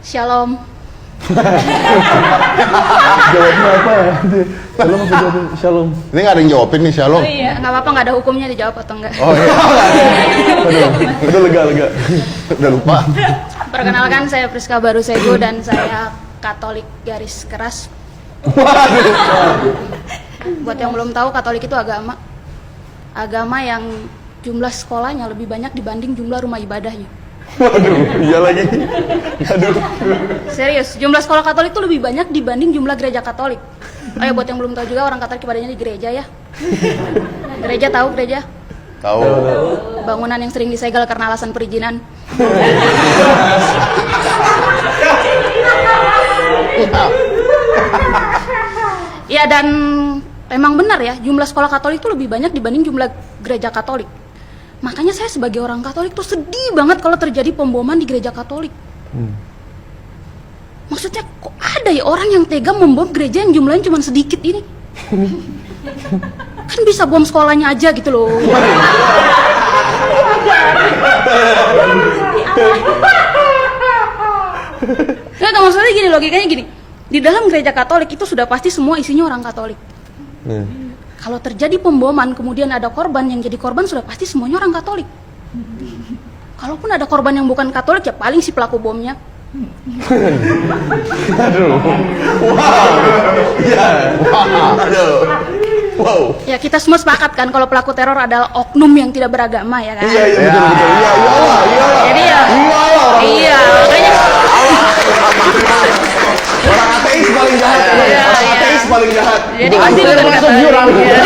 Shalom. Jawabnya apa ya? Shalom apa jawabnya? Shalom. Ini nggak ada yang jawabin nih Shalom. Oh iya, nggak apa-apa, nggak ada hukumnya dijawab atau enggak. Oh iya. Aduh, lega. Udah lupa. Perkenalkan, saya Priska Barusego dan saya Katolik garis keras. Buat yang belum tahu, Katolik itu agama yang jumlah sekolahnya lebih banyak dibanding jumlah rumah ibadahnya. Waduh, iya lagi. Aduh. Serius, jumlah sekolah Katolik itu lebih banyak dibanding jumlah gereja Katolik. Ayo, buat yang belum tahu juga, orang Katolik ibadahnya di gereja ya. Gereja, tahu gereja? Tahu. Bangunan yang sering disegel karena alasan perizinan. Ya, dan emang benar ya, jumlah sekolah Katolik itu lebih banyak dibanding jumlah gereja Katolik. Makanya saya sebagai orang Katolik tuh sedih banget kalau terjadi pemboman di gereja Katolik. Maksudnya kok ada ya orang yang tega membom gereja yang jumlahnya cuma sedikit ini? Kan bisa bom sekolahnya aja gitu loh. Nggak, maksudnya gini, logikanya gini. Di dalam gereja Katolik itu sudah pasti semua isinya orang Katolik. Kalau terjadi pemboman kemudian ada korban, yang jadi korban sudah pasti semuanya orang Katolik. Kalaupun ada korban yang bukan Katolik, ya paling si pelaku bomnya. Aduh. Wow. Ya. Aduh. Wow. Ya, kita semua sepakat kan kalau pelaku teror adalah oknum yang tidak beragama, ya kan? Iya, betul. Iya. Jadi ya, iya, makanya Orang ateis paling jahat. Orang ateis paling jahat. jadi pasti bukan Katolik. Iya.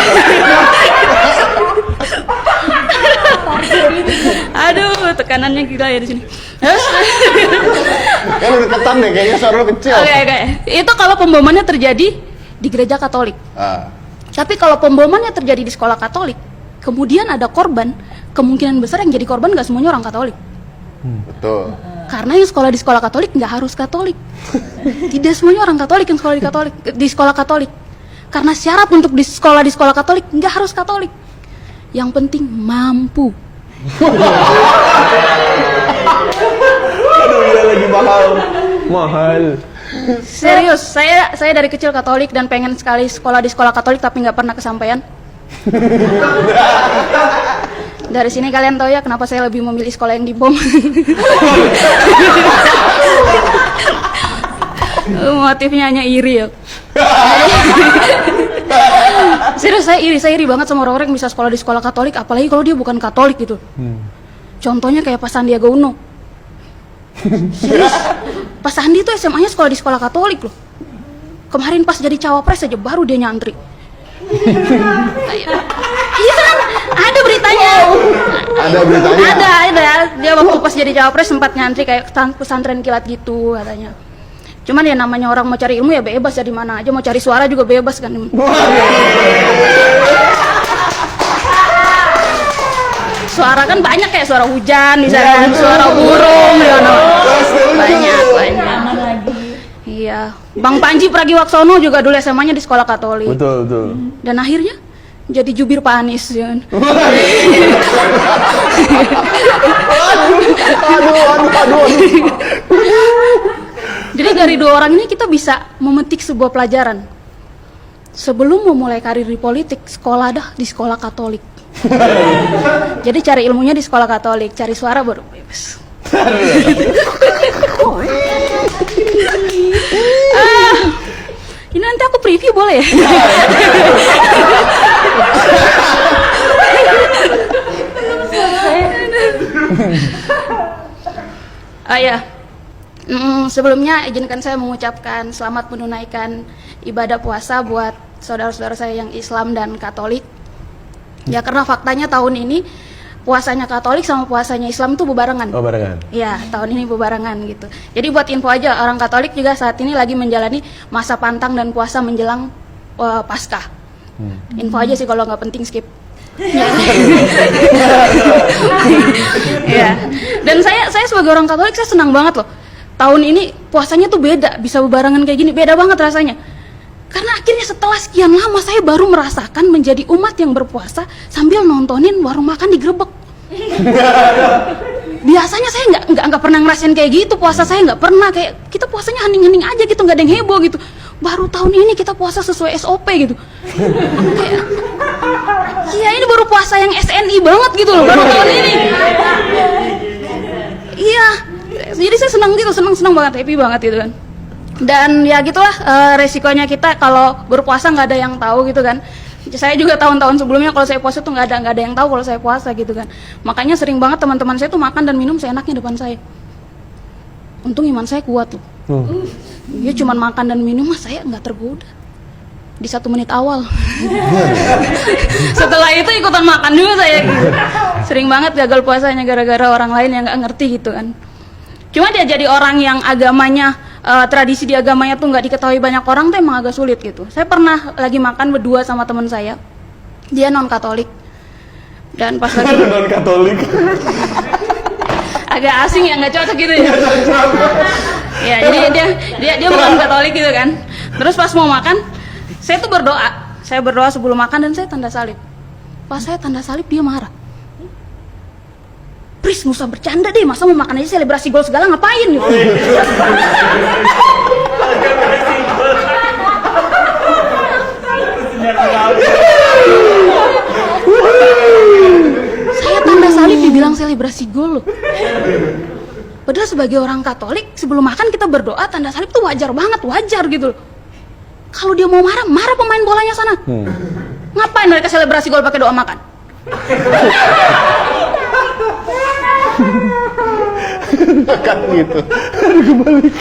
Aduh, tekanannya gila ya di sini. Kan udah ketan deh, kayaknya suara lu kecil. Oke. Itu kalau pembomannya terjadi di gereja Katolik. Tapi kalau pembomannya terjadi di sekolah Katolik, kemudian ada korban, kemungkinan besar yang jadi korban nggak semuanya orang Katolik. Betul. Karena yang sekolah di sekolah Katolik nggak harus Katolik. Tidak semuanya orang Katolik yang sekolah di sekolah Katolik. Karena syarat untuk di sekolah Katolik nggak harus Katolik. Yang penting mampu. Aduh, iya lagi mahal. Serius, saya dari kecil Katolik dan pengen sekali sekolah di sekolah Katolik tapi nggak pernah kesampaian. Dari sini kalian tahu ya kenapa saya lebih memilih sekolah yang dibom. Motifnya hanya iri ya. Serius, saya iri banget sama orang-orang yang bisa sekolah di sekolah Katolik, apalagi kalau dia bukan Katolik gitu. Contohnya kayak Pak Sandiaga Uno. Serius, Pak Sandi tuh SMA-nya sekolah di sekolah Katolik loh. Kemarin pas jadi cawapres aja baru dia nyantri. Iya kan, ada beritanya. Ada beritanya. Ada. Dia waktu pas jadi cawapres sempat nyantri kayak pesantren kilat gitu katanya. Cuman ya namanya orang mau cari ilmu ya bebas ya, di mana aja, mau cari suara juga bebas kan. Suara kan banyak, kayak suara hujan misalnya, suara burung, ya no. Banyak. Iya, Bang Panji Pragiwaksono juga dulu SMA-nya di sekolah Katolik. Betul. Dan akhirnya jadi jubir Pak Anies, ya. Aduh. Jadi dari dua orang ini kita bisa memetik sebuah pelajaran. Sebelum memulai karir di politik, sekolah dah di sekolah Katolik. Jadi cari ilmunya di sekolah Katolik, cari suara baru bebas. Ini nanti aku preview boleh ya? Ya. Sebelumnya izinkan saya mengucapkan selamat menunaikan ibadah puasa buat saudara-saudara saya yang Islam dan Katolik. Ya, karena faktanya tahun ini puasanya Katolik sama puasanya Islam tuh bebarengan. Oh, barengan. Iya, tahun ini bebarengan gitu. Jadi buat info aja, orang Katolik juga saat ini lagi menjalani masa pantang dan puasa menjelang Paskah. Info aja sih, kalau nggak penting skip. Ya. Dan saya sebagai orang Katolik saya senang banget loh. Tahun ini puasanya tuh beda, bisa bebarengan kayak gini, beda banget rasanya. Karena akhirnya setelah sekian lama saya baru merasakan menjadi umat yang berpuasa sambil nontonin warung makan digerebek. Biasanya saya nggak pernah ngerasain kayak gitu, puasa saya nggak pernah, kayak kita puasanya hening-hening aja gitu, nggak ada yang heboh gitu. Baru tahun ini kita puasa sesuai SOP gitu. Kayak, iya ini baru puasa yang SNI banget gitu loh, baru tahun ini. Iya, jadi saya senang gitu, senang banget, happy banget gitu kan. Dan ya gitulah resikonya kita kalau berpuasa nggak ada yang tahu gitu kan. Saya juga tahun-tahun sebelumnya kalau saya puasa tuh nggak ada yang tahu kalau saya puasa gitu kan. Makanya sering banget teman-teman saya tuh makan dan minum seenaknya depan saya. Untung iman saya kuat loh. Dia cuman makan dan minum mah saya nggak tergoda di 1 menit awal. Setelah itu ikutan makan juga saya gitu. Sering banget gagal puasanya gara-gara orang lain yang nggak ngerti gitu kan. Cuma dia jadi orang yang agamanya tradisi di agamanya tuh nggak diketahui banyak orang tuh emang agak sulit gitu. Saya pernah lagi makan berdua sama teman saya, dia non Katolik, dan pas lagi Non Katolik. agak asing ya, nggak cocok gitu ya. Ya jadi dia bukan Katolik gitu kan. Terus pas mau makan, saya tuh berdoa sebelum makan dan saya tanda salib. Pas saya tanda salib dia marah. Pris, nggak usah bercanda deh, masa mau makan aja selebrasi gol segala, ngapain gitu. Saya tanda salib dibilang selebrasi gol loh. Padahal sebagai orang Katolik, sebelum makan kita berdoa, tanda salib tuh wajar banget, wajar gitu loh. Kalau dia mau marah pemain bolanya sana. Ngapain mereka selebrasi gol pakai doa makan? Kan gitu. Kebalik.